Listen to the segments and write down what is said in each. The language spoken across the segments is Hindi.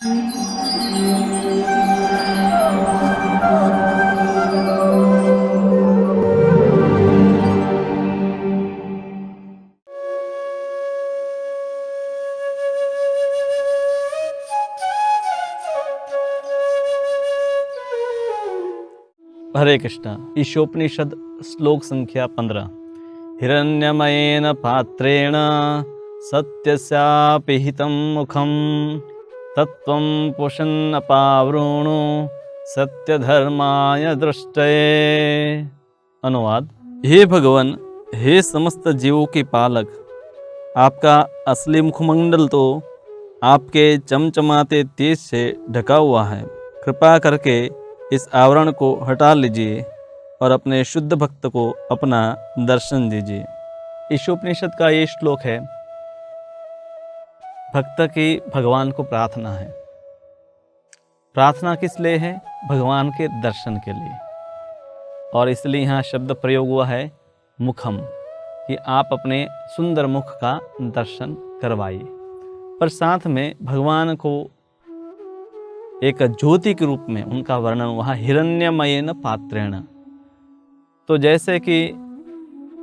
हरे कृष्णा। ईशोपनिषद श्लोक संख्या 15। हिरण्यमयेन पात्रेण सत्यस्यापि हितं मुखं तत्त्वं पुषन्नपावृणु सत्यधर्माय दृष्टये। अनुवाद। हे भगवान, हे समस्त जीवों के पालक, आपका असली मुखमंडल तो आपके चमचमाते तेज से ढका हुआ है। कृपा करके इस आवरण को हटा लीजिए और अपने शुद्ध भक्त को अपना दर्शन दीजिए। ईशोपनिषद का ये श्लोक है, भक्त की भगवान को प्रार्थना है। प्रार्थना किस लिए है? भगवान के दर्शन के लिए। और इसलिए यहाँ शब्द प्रयोग हुआ है मुखम, कि आप अपने सुंदर मुख का दर्शन करवाइए। पर साथ में भगवान को एक ज्योति के रूप में उनका वर्णन हुआ हिरण्यमयेन पात्रेण। तो जैसे कि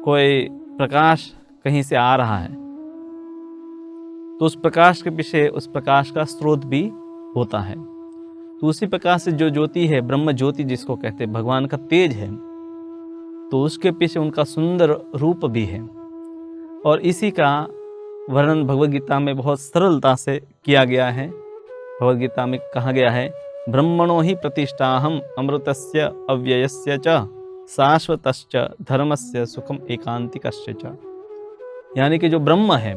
कोई प्रकाश कहीं से आ रहा है तो उस प्रकाश के पीछे उस प्रकाश का स्रोत भी होता है। तो उसी प्रकाश से जो ज्योति है, ब्रह्म ज्योति जिसको कहते हैं, भगवान का तेज है, तो उसके पीछे उनका सुंदर रूप भी है। और इसी का वर्णन भगवद गीता में बहुत सरलता से किया गया है। भगवद गीता में कहा गया है, ब्रह्मणो ही प्रतिष्ठाहम अमृतस्य अव्ययस्य च शाश्वतश्च धर्मस्य सुखम एकांतिकस्य च। यानी कि जो ब्रह्म है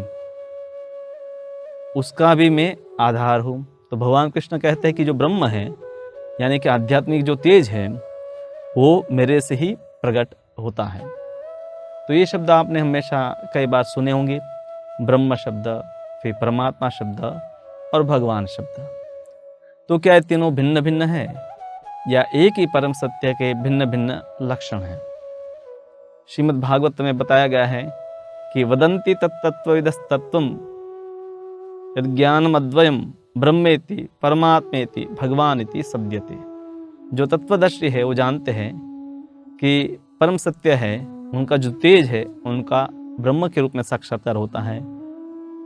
उसका भी मैं आधार हूँ। तो भगवान कृष्ण कहते हैं कि जो ब्रह्म है यानी कि आध्यात्मिक जो तेज है वो मेरे से ही प्रकट होता है। तो ये शब्द आपने हमेशा कई बार सुने होंगे, ब्रह्म शब्द, फिर परमात्मा शब्द और भगवान शब्द। तो क्या ये तीनों भिन्न भिन्न है या एक ही परम सत्य के भिन्न भिन्न लक्षण हैं? श्रीमद् भागवत में बताया गया है कि वदन्ति तत्तत्त्वविदस्तत्त्वं यज्ञानमद्वयं ब्रह्मेति परमात्मेति भगवानिति सब्यते। जो तत्वदर्शी है वो जानते हैं कि परम सत्य है, उनका जो तेज है उनका ब्रह्म के रूप में साक्षात्कार होता है,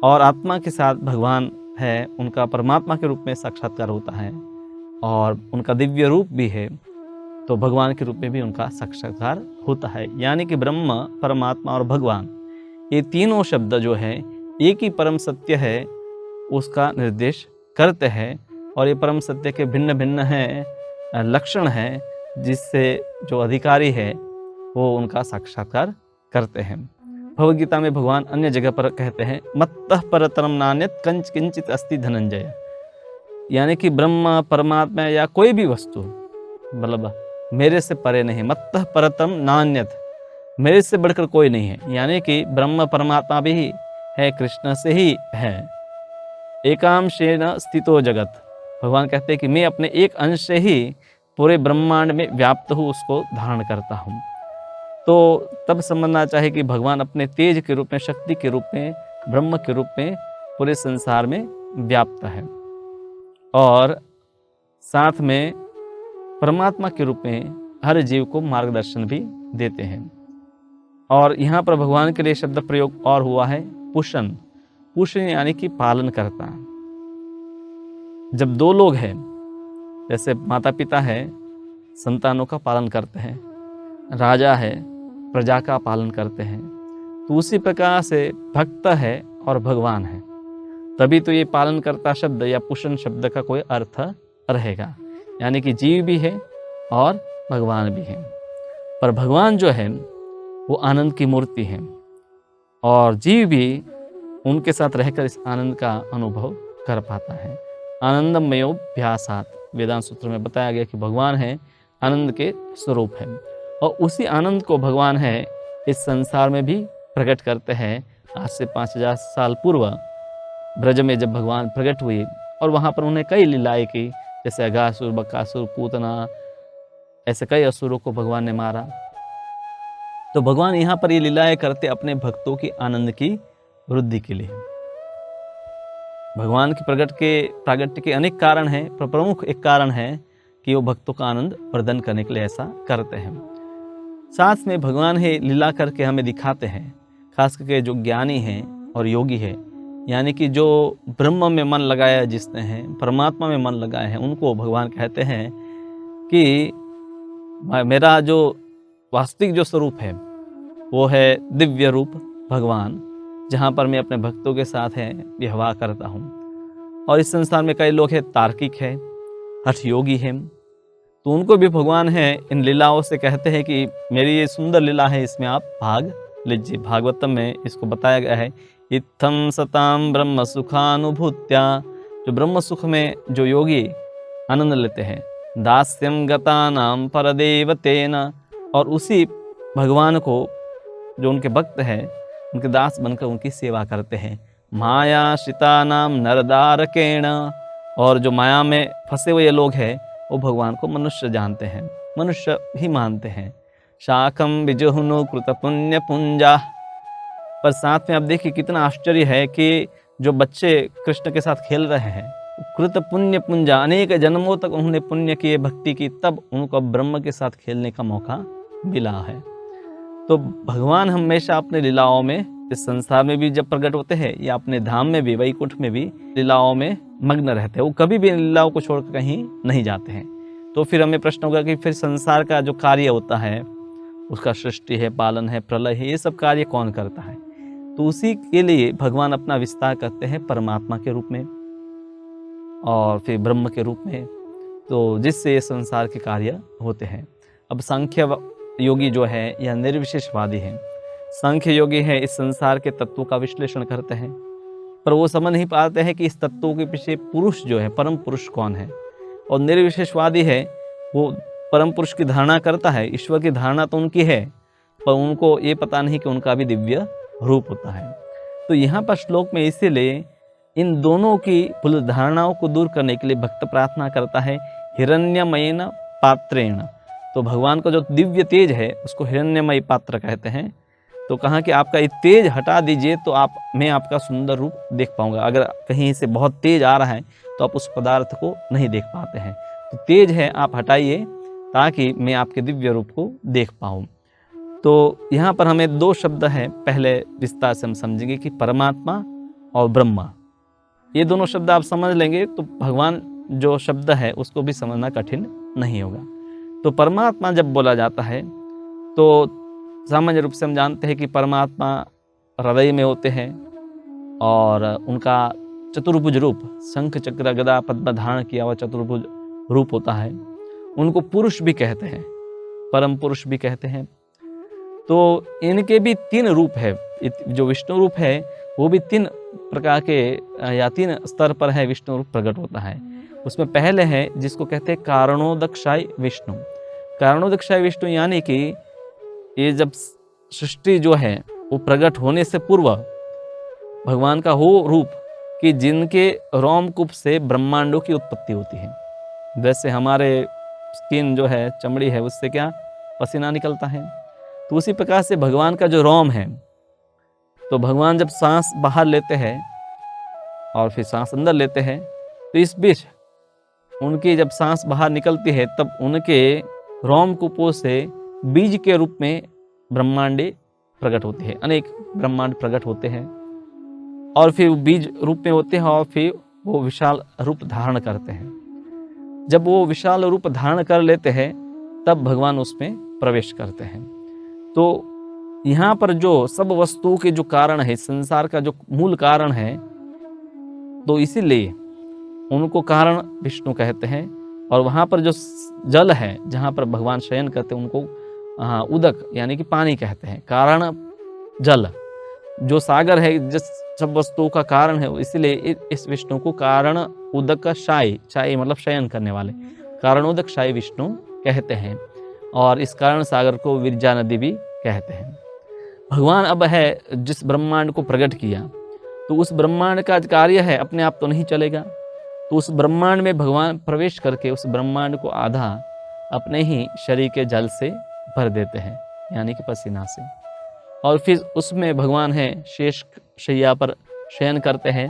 और आत्मा के साथ भगवान है उनका परमात्मा के रूप में साक्षात्कार होता है, और उनका दिव्य रूप भी है तो भगवान के रूप में भी उनका साक्षात्कार होता है। यानी कि ब्रह्म, परमात्मा और भगवान, ये तीनों शब्द जो है एक ही परम सत्य है उसका निर्देश करते हैं। और ये परम सत्य के भिन्न भिन्न हैं लक्षण हैं जिससे जो अधिकारी है वो उनका साक्षात्कार करते हैं। भगवद गीता में भगवान अन्य जगह पर कहते हैं, मत्तः परतरम नान्यत् कंच किंचित अस्ति धनंजय। यानी कि ब्रह्म, परमात्मा या कोई भी वस्तु मतलब मेरे से परे नहीं। मत्तः परतरम नान्यत्, मेरे से बढ़कर कोई नहीं है। यानी कि ब्रह्म परमात्मा भी है, कृष्ण से ही है। एकांशेन स्थितो जगत, भगवान कहते हैं कि मैं अपने एक अंश से ही पूरे ब्रह्मांड में व्याप्त हूँ, उसको धारण करता हूँ। तो तब समझना चाहिए कि भगवान अपने तेज के रूप में, शक्ति के रूप में, ब्रह्म के रूप में पूरे संसार में व्याप्त है, और साथ में परमात्मा के रूप में हर जीव को मार्गदर्शन भी देते हैं। और यहाँ पर भगवान के लिए शब्द प्रयोग और हुआ है पुषन। पुषन यानी कि पालन करता। जब दो लोग हैं, जैसे माता पिता है संतानों का पालन करते हैं, राजा है प्रजा का पालन करते हैं, तो उसी प्रकार से भक्त है और भगवान है। तभी तो ये पालन करता शब्द या पुषण शब्द का कोई अर्थ रहेगा। यानी कि जीव भी है और भगवान भी है। पर भगवान जो है वो आनंद की मूर्ति है, और जीव भी उनके साथ रहकर इस आनंद का अनुभव कर पाता है। आनंदमयोभ्यासात्, वेदांत सूत्र में बताया गया कि भगवान है आनंद के स्वरूप है, और उसी आनंद को भगवान है इस संसार में भी प्रकट करते हैं। आज से 5000 साल पूर्व ब्रज में जब भगवान प्रकट हुए और वहाँ पर उन्हें कई लीलाएं की, जैसे अघासुर, बकासुर, पूतना, ऐसे कई असुरों को भगवान ने मारा। तो भगवान यहाँ पर ये लीलाएं करते अपने भक्तों की आनंद की वृद्धि के लिए। भगवान की प्रागट्य के अनेक कारण हैं, पर प्रमुख एक कारण है कि वो भक्तों का आनंद प्रदान करने के लिए ऐसा करते हैं। साथ में भगवान है लीला करके हमें दिखाते हैं, खास करके जो ज्ञानी हैं और योगी है, यानी कि जो ब्रह्म में मन लगाया जिसने है, परमात्मा में मन लगाया है, उनको भगवान कहते हैं कि मेरा जो वास्तविक जो स्वरूप है वो है दिव्य रूप भगवान, जहाँ पर मैं अपने भक्तों के साथ है व्यवहार करता हूँ। और इस संसार में कई लोग हैं तार्किक है, हठ योगी हैं, तो उनको भी भगवान है इन लीलाओं से कहते हैं कि मेरी ये सुंदर लीला है, इसमें आप भाग लीजिए। भागवतम में इसको बताया गया है, इत्थम सताम ब्रह्म सुखानुभूत्या, जो ब्रह्म सुख में जो योगी आनंद लेते हैं, दास्यम गतानाम परदेवतेन, और उसी भगवान को जो उनके भक्त हैं उनके दास बनकर उनकी सेवा करते हैं। माया शिता नाम नरदारकेण, और जो माया में फंसे हुए लोग हैं वो भगवान को मनुष्य जानते हैं, मनुष्य ही मानते हैं। शाकम विजुहुनु कृत पुण्य पुंजा, पर साथ में आप देखिए कितना आश्चर्य है कि जो बच्चे कृष्ण के साथ खेल रहे हैं, कृत पुण्य पुंजा, अनेक जन्मों तक उन्होंने पुण्य किए, भक्ति की, तब उनको ब्रह्म के साथ खेलने का मौका मिला है। तो भगवान हमेशा अपने लीलाओं में, इस संसार में भी जब प्रकट होते हैं या अपने धाम में भी, वैकुंठ में भी लीलाओं में मग्न रहते हैं। वो कभी भी लीलाओं को छोड़कर कहीं नहीं जाते हैं। तो फिर हमें प्रश्न होगा कि फिर संसार का जो कार्य होता है, उसका सृष्टि है, पालन है, प्रलय है, ये सब कार्य कौन करता है? तो उसी के लिए भगवान अपना विस्तार करते हैं परमात्मा के रूप में और फिर ब्रह्म के रूप में, तो जिससे संसार के कार्य होते हैं। अब सांख्य योगी जो है या निर्विशेषवादी है, सांख्य योगी है इस संसार के तत्वों का विश्लेषण करते हैं, पर वो समझ नहीं पाते हैं कि इस तत्वों के पीछे पुरुष जो है, परम पुरुष कौन है। और निर्विशेषवादी है, वो परम पुरुष की धारणा करता है, ईश्वर की धारणा तो उनकी है, पर उनको ये पता नहीं कि उनका भी दिव्य रूप होता है। तो यहाँ पर श्लोक में इसीलिए इन दोनों की भूल धारणाओं को दूर करने के लिए भक्त प्रार्थना करता है हिरण्यमयेन पात्रेण। तो भगवान का जो दिव्य तेज है उसको हिरण्यमय पात्र कहते हैं। तो कहा कि आपका ये तेज हटा दीजिए तो मैं आपका सुंदर रूप देख पाऊंगा। अगर कहीं से बहुत तेज आ रहा है तो आप उस पदार्थ को नहीं देख पाते हैं, तो तेज है आप हटाइए ताकि मैं आपके दिव्य रूप को देख पाऊँ। तो यहाँ पर हमें दो शब्द हैं, पहले विस्तार से हम समझेंगे कि परमात्मा और ब्रह्मा, ये दोनों शब्द आप समझ लेंगे तो भगवान जो शब्द है उसको भी समझना कठिन नहीं होगा। तो परमात्मा जब बोला जाता है तो सामान्य रूप से हम जानते हैं कि परमात्मा हृदय में होते हैं और उनका चतुर्भुज रूप, शंख चक्र गदा पद्म धारण किया हुआ चतुर्भुज रूप होता है। उनको पुरुष भी कहते हैं, परम पुरुष भी कहते हैं। तो इनके भी तीन रूप है, जो विष्णु रूप है वो भी तीन प्रकार के या तीन स्तर पर है विष्णु रूप प्रकट होता है। उसमें पहले है जिसको कहते हैं कारणोदक्षाय विष्णु। कारणोदक्षाय विष्णु यानी कि ये जब सृष्टि जो है वो प्रकट होने से पूर्व भगवान का हो रूप कि जिनके रोमकूप से ब्रह्मांडों की उत्पत्ति होती है। जैसे हमारे स्किन जो है, चमड़ी है, उससे क्या पसीना निकलता है, तो उसी प्रकार से भगवान का जो रोम है, तो भगवान जब सांस बाहर लेते हैं और फिर सांस अंदर लेते हैं, तो इस बीच उनकी जब सांस बाहर निकलती है तब उनके रोमकूपों से बीज के रूप में ब्रह्मांडे प्रकट होते हैं, अनेक ब्रह्मांड प्रकट होते हैं और फिर बीज रूप में होते हैं और फिर वो विशाल रूप धारण करते हैं। जब वो विशाल रूप धारण कर लेते हैं तब भगवान उसमें प्रवेश करते हैं। तो यहाँ पर जो सब वस्तुओं के जो कारण है, संसार का जो मूल कारण है, तो इसीलिए उनको कारण विष्णु कहते हैं। और वहाँ पर जो जल है जहाँ पर भगवान शयन करते हैं उनको उदक यानी कि पानी कहते हैं। कारण जल, जो सागर है जिस सब वस्तुओं का कारण है, इसीलिए इस विष्णु को कारण उदक शायी, शायी मतलब शयन करने वाले, कारणोदक शायी विष्णु कहते हैं। और इस कारण सागर को विरजा नदी भी कहते हैं। भगवान अब है जिस ब्रह्मांड को प्रकट किया, तो उस ब्रह्मांड का कार्य है अपने आप तो नहीं चलेगा, तो उस ब्रह्मांड में भगवान प्रवेश करके उस ब्रह्मांड को आधा अपने ही शरीर के जल से भर देते हैं, यानी कि पसीना से। और फिर उसमें भगवान है शेष शैया पर शयन करते हैं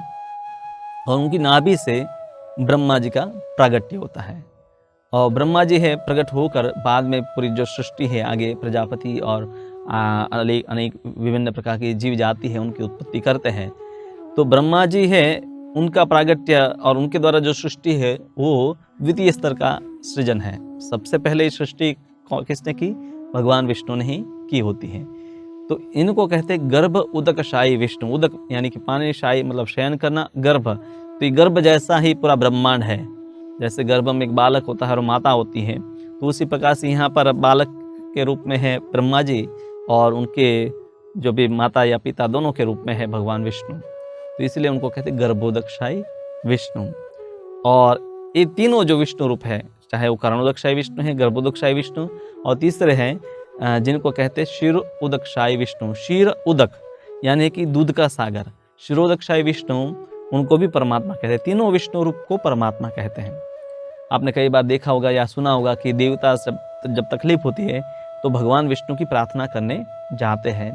और उनकी नाभि से ब्रह्मा जी का प्रागट्य होता है। और ब्रह्मा जी है प्रकट होकर बाद में पूरी जो सृष्टि है आगे प्रजापति और अनेक विभिन्न प्रकार की जीव जाति है उनकी उत्पत्ति करते हैं। तो ब्रह्मा जी है उनका प्रागट्य और उनके द्वारा जो सृष्टि है वो द्वितीय स्तर का सृजन है। सबसे पहले सृष्टि किसने की? भगवान विष्णु ने ही की होती है। तो इनको कहते हैं गर्भ उदकशायी विष्णु। उदक यानी कि पानी, शायी मतलब शयन करना, गर्भ, तो ये गर्भ जैसा ही पूरा ब्रह्मांड है। जैसे गर्भ में एक बालक होता है और माता होती है, तो उसी प्रकार से यहाँ पर बालक के रूप में है ब्रह्मा जी और उनके जो भी माता या पिता दोनों के रूप में है भगवान विष्णु। तो इसलिए उनको कहते हैं गर्भोदकशायी विष्णु। और ये तीनों जो विष्णु रूप है, चाहे वो कारणोदकशायी विष्णु है, गर्भोदकशायी विष्णु, और तीसरे हैं जिनको कहते हैं क्षीर उदकशायी विष्णु। क्षीर उदक यानी कि दूध का सागर। क्षीरोदकशायी विष्णु उनको भी परमात्मा कहते हैं। तीनों विष्णु रूप को परमात्मा कहते हैं। आपने कई बार देखा होगा या सुना होगा कि देवता जब तकलीफ होती है तो भगवान विष्णु की प्रार्थना करने जाते हैं,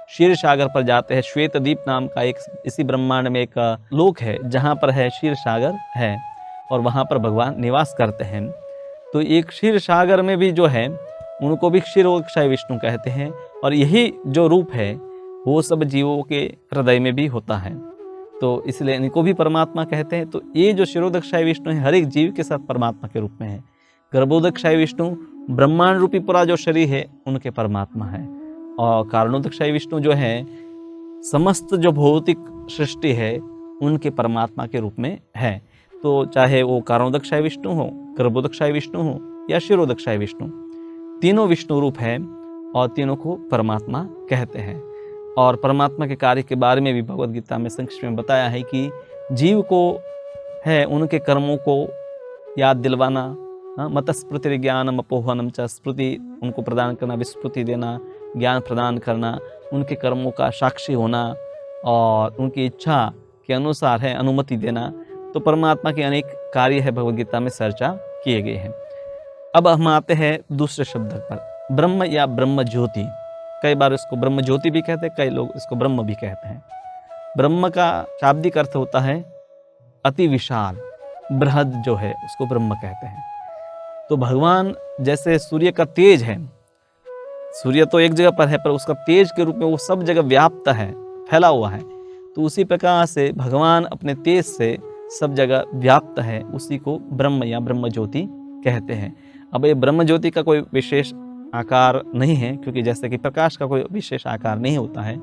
क्षीर सागर पर जाते हैं। श्वेत द्वीप नाम का एक इसी ब्रह्मांड में एक लोक है जहाँ पर है क्षीर सागर है और वहाँ पर भगवान निवास करते हैं। तो एक क्षीर सागर में भी जो है उनको भी क्षीरोदकशायी विष्णु कहते हैं। और यही जो रूप है वो सब जीवों के हृदय में भी होता है, तो इसलिए इनको भी परमात्मा कहते हैं। तो ये जो क्षीरोदकशायी विष्णु है हर एक जीव के साथ परमात्मा के रूप में है। गर्भोदकशायी विष्णु ब्रह्मांड रूपी पूरा जो शरीर है उनके परमात्मा है। और कारणोदकशायी विष्णु जो है समस्त जो भौतिक सृष्टि है उनके परमात्मा के रूप में है। तो चाहे वो कारणोदकशायी विष्णु हो, गर्भोदकशायी विष्णु हो या क्षीरोदकशायी विष्णु, तीनों विष्णु रूप है और तीनों को परमात्मा कहते हैं। और परमात्मा के कार्य के बारे में भी भगवद गीता में संक्षिप्त में बताया है कि जीव को है उनके कर्मों को याद दिलवाना, मतस्मृति ज्ञानम अपोहनम च, स्मृति उनको प्रदान करना, विस्मृति देना, ज्ञान प्रदान करना, उनके कर्मों का साक्षी होना और उनकी इच्छा के अनुसार है अनुमति देना। तो परमात्मा के अनेक कार्य है भगवद गीता में चर्चा किए गए हैं। अब हम आते हैं दूसरे शब्द पर, ब्रह्म या ब्रह्म ज्योति। कई बार इसको ब्रह्म ज्योति भी कहते हैं, कई लोग इसको ब्रह्म भी कहते हैं। ब्रह्म का शाब्दिक अर्थ होता है अति विशाल, बृहद जो है उसको ब्रह्म कहते हैं। तो भगवान जैसे सूर्य का तेज है, सूर्य तो एक जगह पर है पर उसका तेज के रूप में वो सब जगह व्याप्त है, फैला हुआ है। तो उसी प्रकार से भगवान अपने तेज से सब जगह व्याप्त है, उसी को ब्रह्म या ब्रह्म ज्योति कहते हैं। अब ये ब्रह्म ज्योति का कोई विशेष आकार नहीं है, क्योंकि जैसे कि प्रकाश का कोई विशेष आकार नहीं होता है,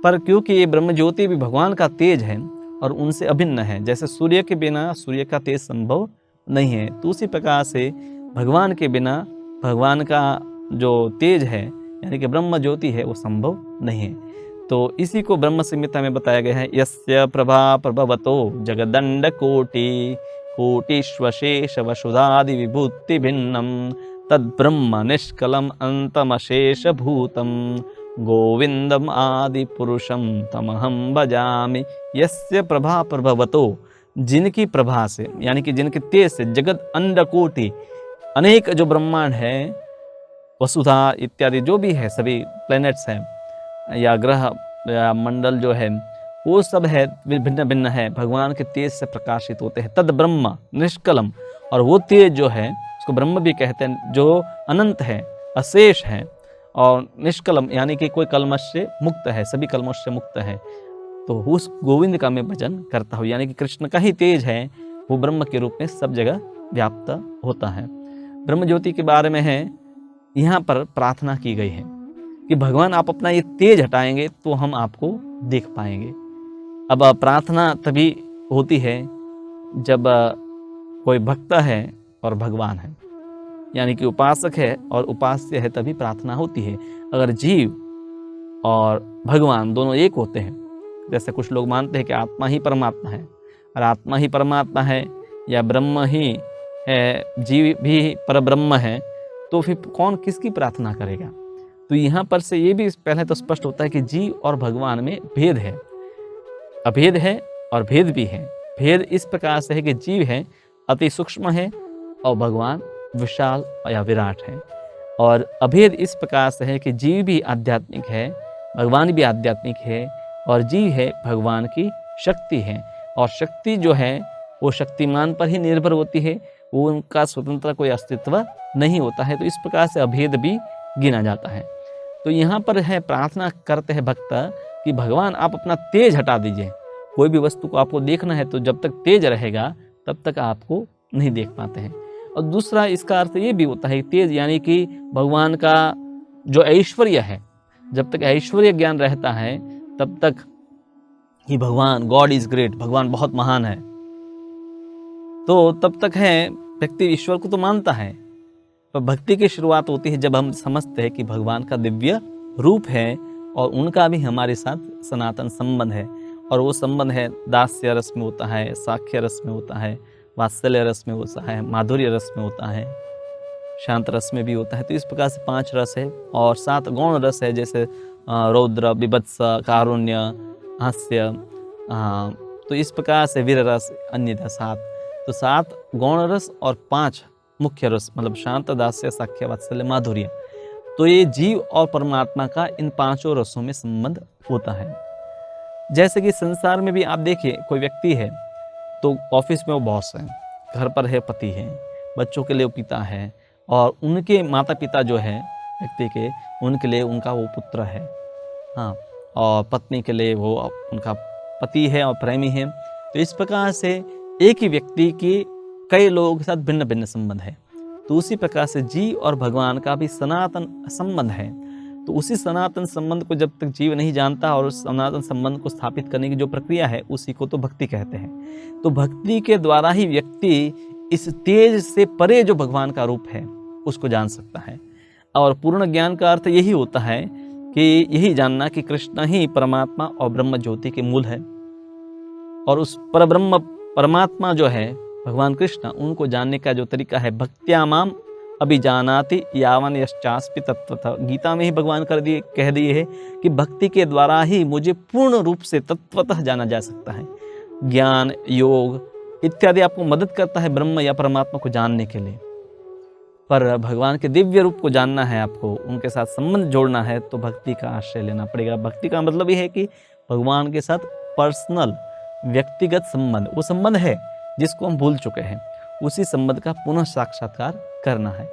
पर क्योंकि ये ब्रह्म ज्योति भी भगवान का तेज है और उनसे अभिन्न है। जैसे सूर्य के बिना सूर्य का तेज संभव नहीं है, तो उसी प्रकार से भगवान के बिना भगवान का जो तेज है यानी कि ब्रह्म ज्योति है वो संभव नहीं है। तो इसी को ब्रह्म संहिता में बताया गया है, यस्य प्रभा प्रभवतो जगदंड कोटि कोटिश्वशेष वसुधादि विभूति भिन्नम तद्ब्रह्म निष्कलम अंतमशेष भूतम गोविंदम आदि पुरुषम तमहम भजामि। यस्य प्रभा प्रभवतो, जिनकी प्रभा से यानी कि जिनके तेज से जगत अंड कोटि अनेक जो ब्रह्मांड है, वसुधा इत्यादि जो भी है सभी प्लैनेट्स हैं या ग्रह या मंडल जो है वो सब है भिन्न भिन्न है, भगवान के तेज से प्रकाशित होते हैं। तद ब्रह्म निष्कलम, और वो तेज जो है उसको ब्रह्म भी कहते हैं, जो अनंत है, अशेष है और निष्कलम यानी कि कोई कलमश से मुक्त है, सभी कलमश से मुक्त है। तो उस गोविंद का मैं भजन करता हूँ, यानी कि कृष्ण का ही तेज है वो ब्रह्म के रूप में सब जगह व्याप्त होता है। ब्रह्म ज्योति के बारे में है यहाँ पर प्रार्थना की गई है कि भगवान आप अपना ये तेज हटाएंगे तो हम आपको देख पाएंगे। अब प्रार्थना तभी होती है जब कोई भक्त है और भगवान है, यानी कि उपासक है और उपास्य है, तभी प्रार्थना होती है। अगर जीव और भगवान दोनों एक होते हैं, जैसे कुछ लोग मानते हैं कि आत्मा ही परमात्मा है, और आत्मा ही परमात्मा है या ब्रह्म ही है, जीव भी परब्रह्म है, तो फिर कौन किसकी प्रार्थना करेगा। तो यहाँ पर से ये भी पहले तो स्पष्ट होता है कि जीव और भगवान में भेद है, अभेद है और भेद भी है। भेद इस प्रकार से है कि जीव है अति सूक्ष्म है और भगवान विशाल या विराट है, और अभेद इस प्रकार से है कि जीव भी आध्यात्मिक है, भगवान भी आध्यात्मिक है, और जीव है भगवान की शक्ति है। और शक्ति जो है वो शक्तिमान पर ही निर्भर होती है, वो उनका स्वतंत्र कोई अस्तित्व नहीं होता है। तो इस प्रकार से अभेद भी गिना जाता है। तो यहाँ पर है प्रार्थना करते हैं भक्त कि भगवान आप अपना तेज हटा दीजिए। कोई भी वस्तु को आपको देखना है तो जब तक तेज रहेगा तब तक आपको नहीं देख पाते हैं। और दूसरा इसका अर्थ ये भी होता है तेज यानी कि भगवान का जो ऐश्वर्य है, जब तक ऐश्वर्य ज्ञान रहता है तब तक ही भगवान गॉड इज ग्रेट, भगवान बहुत महान है, तो तब तक है व्यक्ति ईश्वर को तो मानता है। पर भक्ति की शुरुआत होती है जब हम समझते हैं कि भगवान का दिव्य रूप है और उनका भी हमारे साथ सनातन संबंध है। और वो संबंध है दास्य रस में होता है, साख्य रस में होता है, वात्सल्य रस में होता है, माधुर्य रस में होता है, शांत रस में भी होता है। तो इस प्रकार से 5 रस है और 7 गौण रस है, जैसे रौद्र, बीभत्स, कारुण्य, हास्य। तो इस प्रकार से वीर रस, अन्य 7। तो 7 गौण रस और 5 मुख्य रस, मतलब शांत, दास्य, साख्य, वात्सल्य, माधुर्य। तो ये जीव और परमात्मा का इन 5 रसों में संबंध होता है। जैसे कि संसार में भी आप देखिए, कोई व्यक्ति है तो ऑफिस में वो बॉस है, घर पर है पति है, बच्चों के लिए वो पिता है, और उनके माता पिता जो है व्यक्ति के, उनके लिए उनका वो पुत्र है, हाँ, और पत्नी के लिए वो उनका पति है और प्रेमी है। तो इस प्रकार से एक ही व्यक्ति के कई लोगों के साथ भिन्न भिन्न संबंध है। तो उसी प्रकार से जीव और भगवान का भी सनातन संबंध है। तो उसी सनातन संबंध को जब तक जीव नहीं जानता और उस सनातन संबंध को स्थापित करने की जो प्रक्रिया है उसी को तो भक्ति कहते हैं। तो भक्ति के द्वारा ही व्यक्ति इस तेज से परे जो भगवान का रूप है उसको जान सकता है। और पूर्ण ज्ञान का अर्थ यही होता है कि यही जानना कि कृष्ण ही परमात्मा और ब्रह्म ज्योति के मूल है, और उस परब्रह्म परमात्मा जो है भगवान कृष्ण, उनको जानने का जो तरीका है भक्त्या माम अभिजानाति यावन यश्चास्मि तत्वतः। गीता में ही भगवान कह दिए है कि भक्ति के द्वारा ही मुझे पूर्ण रूप से तत्वतः जाना जा सकता है। ज्ञान, योग इत्यादि आपको मदद करता है ब्रह्म या परमात्मा को जानने के लिए, पर भगवान के दिव्य रूप को जानना है, आपको उनके साथ संबंध जोड़ना है, तो भक्ति का आश्रय लेना पड़ेगा। भक्ति का मतलब ये है कि भगवान के साथ पर्सनल, व्यक्तिगत संबंध, वो संबंध है जिसको हम भूल चुके हैं, उसी संबंध का पुनः साक्षात्कार करना है।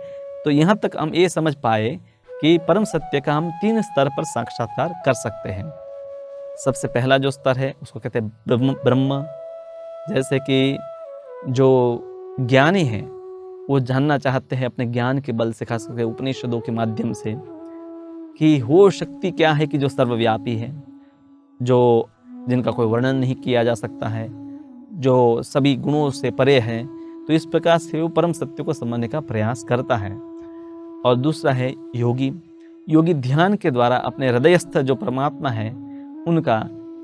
तो यहाँ तक हम ये समझ पाए कि परम सत्य का हम 3 स्तर पर साक्षात्कार कर सकते हैं। सबसे पहला जो स्तर है उसको कहते हैं ब्रह्म। जैसे कि जो ज्ञानी हैं वो जानना चाहते हैं अपने ज्ञान के बल से, खास करके उपनिषदों के माध्यम से, कि वो शक्ति क्या है कि जो सर्वव्यापी है, जो जिनका कोई वर्णन नहीं किया जा सकता है, जो सभी गुणों से परे है। तो इस प्रकार से वो परम सत्य को समझने का प्रयास करता है। और दूसरा है योगी। योगी ध्यान के द्वारा अपने हृदयस्थ जो परमात्मा है उनका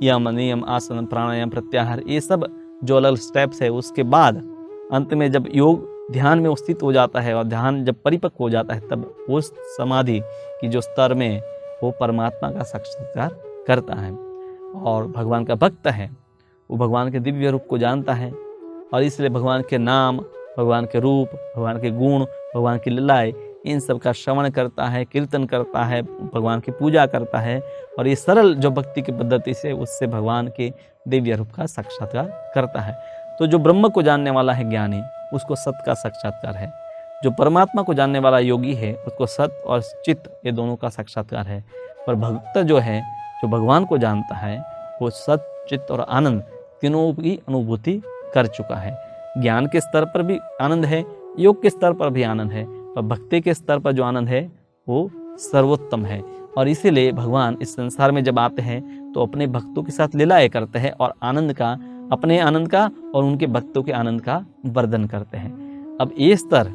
यम, नियम, आसन, प्राणायाम, प्रत्याहार, ये सब जो अलग स्टेप्स है, उसके बाद अंत में जब योग ध्यान में स्थित हो जाता है और ध्यान जब परिपक्व हो जाता है, तब उस समाधि की जो स्तर में वो परमात्मा का साक्षात्कार करता है। और भगवान का भक्त है, वो भगवान के दिव्य रूप को जानता है, और इसलिए भगवान के नाम, भगवान के रूप, भगवान के गुण, भगवान की लीलाएं, इन सब का श्रवण करता है, कीर्तन करता है, भगवान की पूजा करता है, और ये सरल जो भक्ति की पद्धति से उससे भगवान के दिव्य रूप का साक्षात्कार करता है। तो जो ब्रह्म को जानने वाला है ज्ञानी, उसको सत का साक्षात्कार है। जो परमात्मा को जानने वाला योगी है, उसको सत और चित्त, ये दोनों का साक्षात्कार है। पर भक्त जो है, जो भगवान को जानता है, वो सत, चित्त और आनंद तीनों की अनुभूति कर चुका है। ज्ञान के स्तर पर भी आनंद है, योग के स्तर पर भी आनंद है, पर भक्ति के स्तर पर जो आनंद है वो सर्वोत्तम है। और इसीलिए भगवान इस संसार में जब आते हैं तो अपने भक्तों के साथ लीलाएं करते हैं और आनंद का, अपने आनंद का और उनके भक्तों के आनंद का वर्धन करते हैं। अब ये स्तर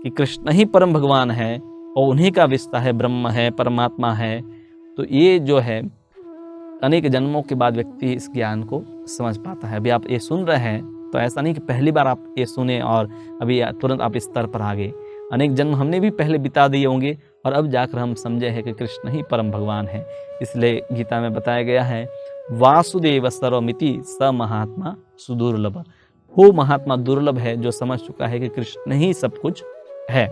कि कृष्ण ही परम भगवान है और उन्हीं का विस्तार है, ब्रह्म है, परमात्मा है, तो ये जो है अनेक जन्मों के बाद व्यक्ति इस ज्ञान को समझ पाता है। अभी आप ये सुन रहे हैं तो ऐसा नहीं कि पहली बार आप ये सुने और अभी तुरंत आप इस स्तर पर आ गए। अनेक जन्म हमने भी पहले बिता दिए होंगे और अब जाकर हम समझे हैं कि कृष्ण ही परम भगवान है। इसलिए गीता में बताया गया है, वासुदेव सर्वमिति स महात्मा सुदुर्लभ। वो महात्मा दुर्लभ है जो समझ चुका है कि कृष्ण ही सब कुछ है।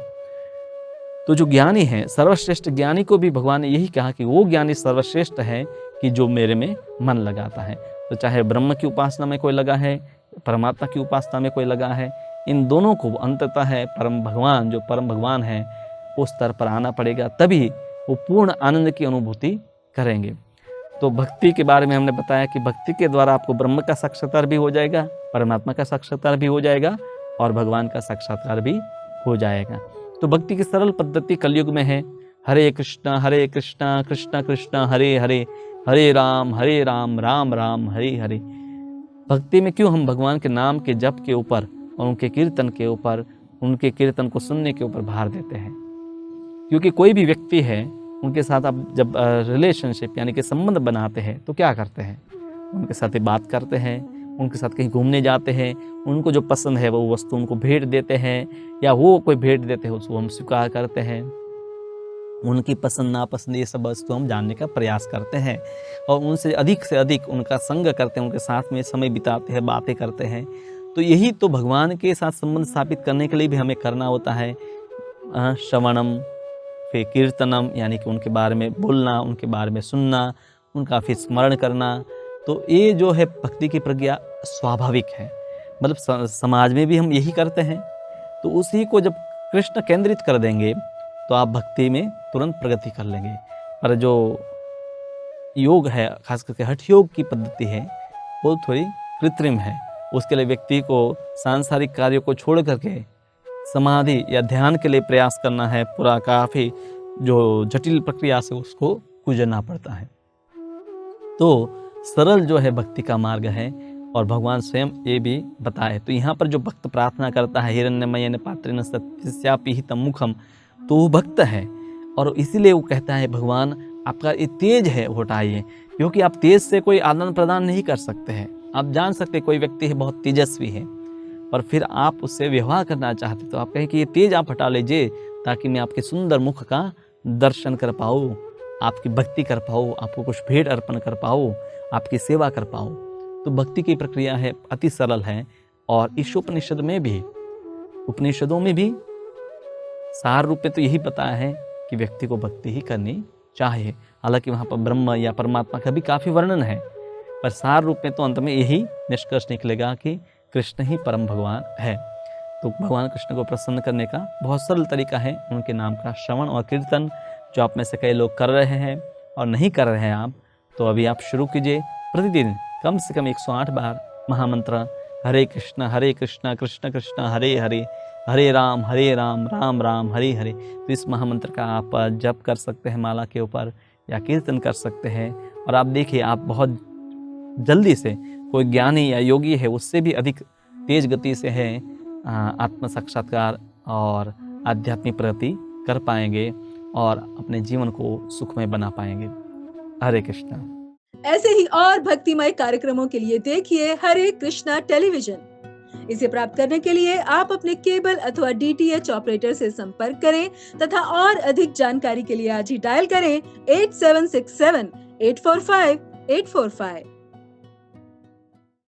तो जो ज्ञानी है, सर्वश्रेष्ठ ज्ञानी को भी भगवान ने यही कहा कि वो ज्ञानी सर्वश्रेष्ठ है कि जो मेरे में मन लगाता है। तो चाहे ब्रह्म की उपासना में कोई लगा है, परमात्मा की उपासना में कोई लगा है, इन दोनों को अंततः है परम भगवान, जो परम भगवान है उस स्तर पर आना पड़ेगा, तभी वो पूर्ण आनंद की अनुभूति करेंगे। तो भक्ति के बारे में हमने बताया कि भक्ति के द्वारा आपको ब्रह्म का साक्षात्कार भी हो जाएगा, परमात्मा का साक्षात्कार भी हो जाएगा और भगवान का साक्षात्कार भी हो जाएगा। तो भक्ति की सरल पद्धति कलयुग में है हरे कृष्णा कृष्ण कृष्ण हरे हरे, हरे राम राम राम हरे हरे। भक्ति में क्यों हम भगवान के नाम के जप के ऊपर और उनके कीर्तन के ऊपर, उनके कीर्तन को सुनने के ऊपर भार देते हैं? क्योंकि कोई भी व्यक्ति है, उनके साथ आप जब रिलेशनशिप यानी कि संबंध बनाते हैं तो क्या करते हैं? उनके साथ ही बात करते हैं, उनके साथ कहीं घूमने जाते हैं, उनको जो पसंद है वो वस्तु उनको भेंट देते हैं, या वो कोई भेंट देते हैं उसको हम स्वीकार करते हैं। उनकी पसंद नापसंद ये सब वस्तु हम जानने का प्रयास करते हैं और उनसे अधिक से अधिक उनका संग करते हैं, उनके साथ में समय बिताते हैं, बातें करते हैं। तो यही तो भगवान के साथ संबंध स्थापित करने के लिए भी हमें करना होता है। श्रवणम, फिर कीर्तनम यानी कि उनके बारे में बोलना, उनके बारे में सुनना, उनका फिर स्मरण करना। तो ये जो है भक्ति की प्रक्रिया स्वाभाविक है, मतलब समाज में भी हम यही करते हैं। तो उसी को जब कृष्ण केंद्रित कर देंगे तो आप भक्ति में तुरंत प्रगति कर लेंगे। पर जो योग है, खास करके हठ योग की पद्धति है, वो थोड़ी कृत्रिम है। उसके लिए व्यक्ति को सांसारिक कार्यों को छोड़ करके समाधि या ध्यान के लिए प्रयास करना है, पूरा काफ़ी जो जटिल प्रक्रिया से उसको गुजरना पड़ता है। तो सरल जो है भक्ति का मार्ग है और भगवान स्वयं ये भी बताए। तो यहाँ पर जो भक्त प्रार्थना करता है हिरण्यमयेन पात्रेण सत्यस्यापिहितं मुखम, तो वो भक्त है और इसीलिए वो कहता है भगवान आपका ये तेज है वो हटाइए, क्योंकि आप तेज से कोई आदान प्रदान नहीं कर सकते हैं। आप जान सकते कोई व्यक्ति है बहुत तेजस्वी है, पर फिर आप उससे व्यवहार करना चाहते तो आप कहें कि ये तेज आप हटा लीजिए ताकि मैं आपके सुंदर मुख का दर्शन कर पाऊँ, आपकी भक्ति कर पाऊँ, आपको कुछ भेंट अर्पण कर पाऊँ, आपकी सेवा कर पाऊँ। तो भक्ति की प्रक्रिया है, अति सरल है। और ईशोपनिषद में भी, उपनिषदों में भी सार रूप में तो यही बताया है कि व्यक्ति को भक्ति ही करनी चाहिए। हालांकि वहाँ पर ब्रह्म या परमात्मा का भी काफ़ी वर्णन है, पर सार रूप में तो अंत में यही निष्कर्ष निकलेगा कि कृष्ण ही परम भगवान है। तो भगवान कृष्ण को प्रसन्न करने का बहुत सरल तरीका है उनके नाम का श्रवण और कीर्तन, जो आप में से कई लोग कर रहे हैं और नहीं कर रहे हैं आप, तो अभी आप शुरू कीजिए। प्रतिदिन कम से कम 108 बार महामंत्र हरे कृष्ण कृष्ण कृष्ण हरे हरे, हरे राम राम राम हरे हरे। तो इस महामंत्र का आप जप कर सकते हैं माला के ऊपर, या कीर्तन कर सकते हैं। और आप देखिए, आप बहुत जल्दी से कोई ज्ञानी या योगी है उससे भी अधिक तेज गति से है आत्म साक्षात्कार और आध्यात्मिक प्रगति कर पाएंगे और अपने जीवन को सुखमय बना पाएंगे। हरे कृष्णा। ऐसे ही और भक्तिमय कार्यक्रमों के लिए देखिए हरे कृष्णा टेलीविजन। इसे प्राप्त करने के लिए आप अपने केबल अथवा DTH ऑपरेटर से संपर्क करें तथा और अधिक जानकारी के लिए आज ही डायल करें 8767 845 845।